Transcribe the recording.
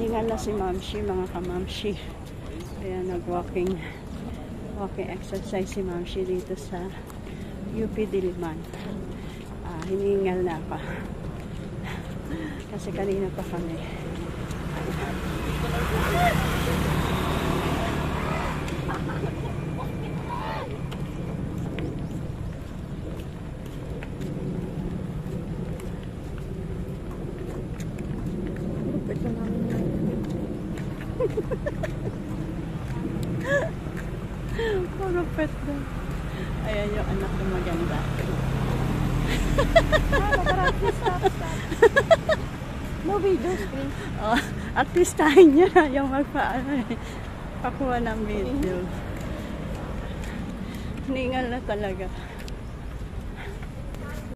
Hingal na si Mamshi, mga kamamshi. Kaya nag-walking exercise si Mamshi dito sa UP Diliman. Hiningal na pa. Kasi kanina pa kami. Puro pet na. Ayan yung anak ko maganda. No videos, please. Oh, artistahin niya yung pakuha ng video. Hiningal na talaga.